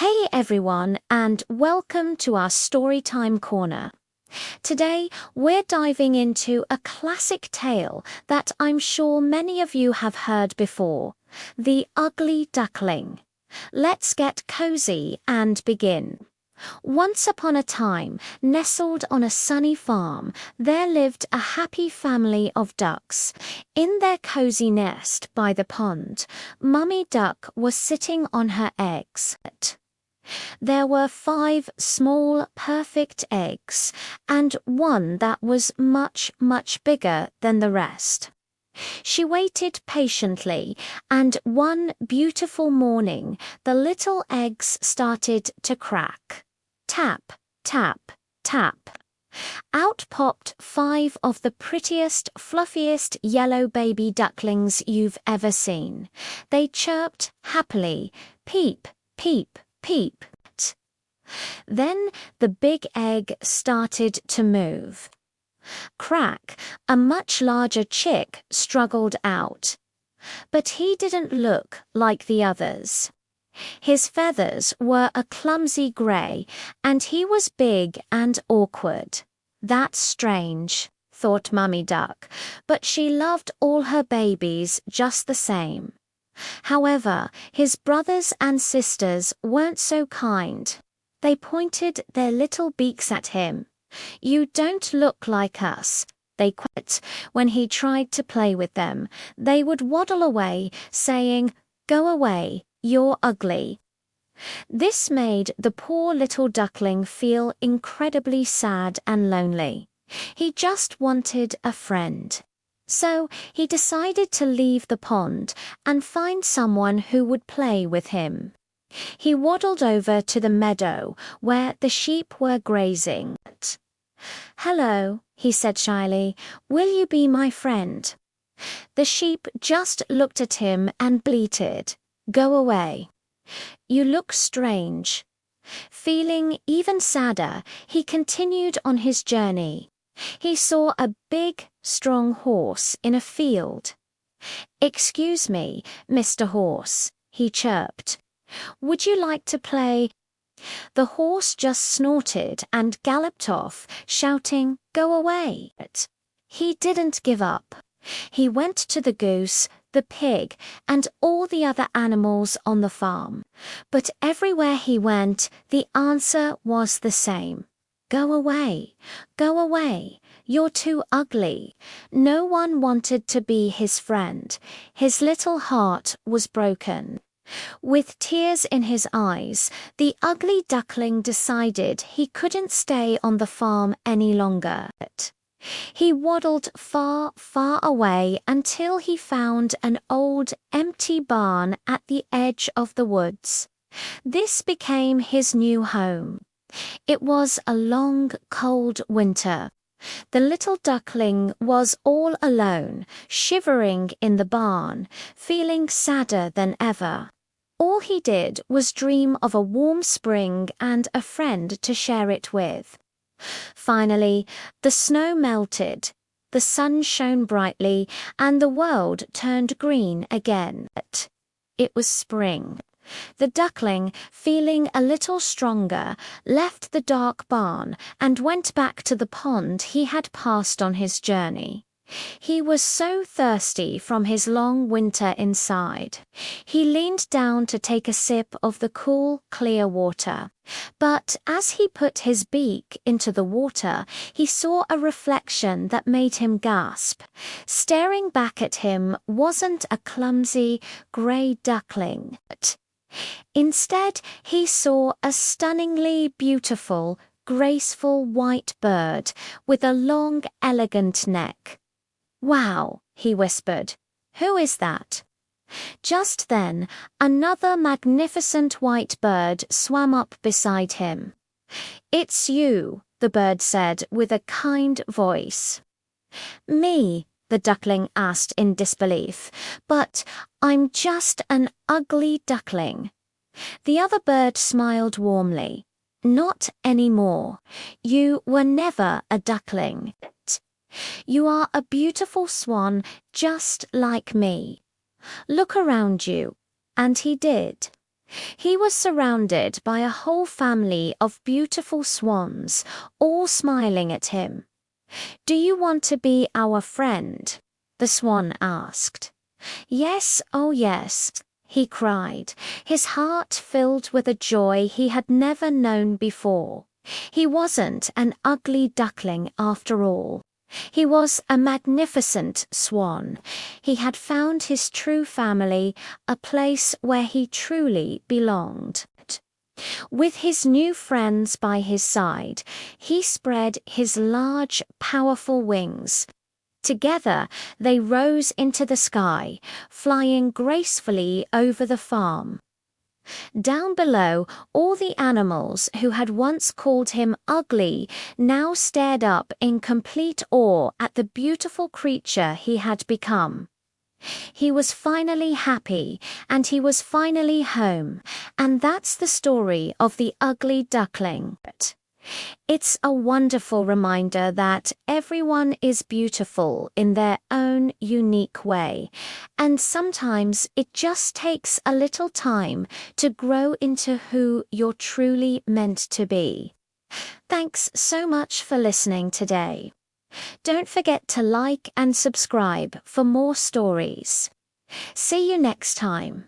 Hey everyone, and welcome to our Storytime Corner. Today, we're diving into a classic tale that I'm sure many of you have heard before, The Ugly Duckling. Let's get cozy and begin. Once upon a time, nestled on a sunny farm, there lived a happy family of ducks. In their cozy nest by the pond, Mummy Duck was sitting on her eggs. There were 5 small, perfect eggs, and one that was much, much bigger than the rest. She waited patiently, and one beautiful morning, the little eggs started to crack. Tap, tap, tap. Out popped 5 of the prettiest, fluffiest yellow baby ducklings you've ever seen. They chirped happily, peep, peep, peep. Then the big egg started to move. Crack, a much larger chick, struggled out. But he didn't look like the others. His feathers were a clumsy grey, and he was big and awkward. That's strange, thought Mummy Duck, but she loved all her babies just the same. However, his brothers and sisters weren't so kind. They pointed their little beaks at him. "You don't look like us," they quit. When he tried to play with them, they would waddle away, saying, "Go away, you're ugly." This made the poor little duckling feel incredibly sad and lonely. He just wanted a friend. So he decided to leave the pond and find someone who would play with him. He waddled over to the meadow where the sheep were grazing. "Hello," he said shyly, "will you be my friend?" The sheep just looked at him and bleated, "Go away. You look strange." Feeling even sadder, he continued on his journey. He saw a big, strong horse in a field. "Excuse me, Mr. Horse," he chirped. "Would you like to play?" The horse just snorted and galloped off, shouting, "Go away." He didn't give up. He went to the goose, the pig, and all the other animals on the farm. But everywhere he went, the answer was the same. "Go away, go away. You're too ugly." No one wanted to be his friend. His little heart was broken. With tears in his eyes, the ugly duckling decided he couldn't stay on the farm any longer. He waddled far, far away until he found an old, empty barn at the edge of the woods. This became his new home. It was a long, cold winter. The little duckling was all alone, shivering in the barn, feeling sadder than ever. All he did was dream of a warm spring and a friend to share it with. Finally, the snow melted, the sun shone brightly, and the world turned green again. It was spring. The duckling, feeling a little stronger, left the dark barn and went back to the pond he had passed on his journey. He was so thirsty from his long winter inside. He leaned down to take a sip of the cool, clear water. But as he put his beak into the water, he saw a reflection that made him gasp. Staring back at him wasn't a clumsy, grey duckling. Instead, he saw a stunningly beautiful, graceful white bird with a long, elegant neck. "Wow," he whispered. "Who is that?" Just then, another magnificent white bird swam up beside him. "It's you," the bird said with a kind voice. "Me?" the duckling asked in disbelief. "But I'm just an ugly duckling." The other bird smiled warmly. "Not anymore. You were never a duckling. You are a beautiful swan just like me. Look around you." And he did. He was surrounded by a whole family of beautiful swans, all smiling at him. "Do you want to be our friend?" the swan asked. "Yes, oh yes," he cried, his heart filled with a joy he had never known before. He wasn't an ugly duckling after all. He was a magnificent swan. He had found his true family, a place where he truly belonged. With his new friends by his side, he spread his large, powerful wings. Together, they rose into the sky, flying gracefully over the farm. Down below, all the animals who had once called him ugly now stared up in complete awe at the beautiful creature he had become. He was finally happy, and he was finally home, and that's the story of the ugly duckling. It's a wonderful reminder that everyone is beautiful in their own unique way, and sometimes it just takes a little time to grow into who you're truly meant to be. Thanks so much for listening today. Don't forget to like and subscribe for more stories. See you next time.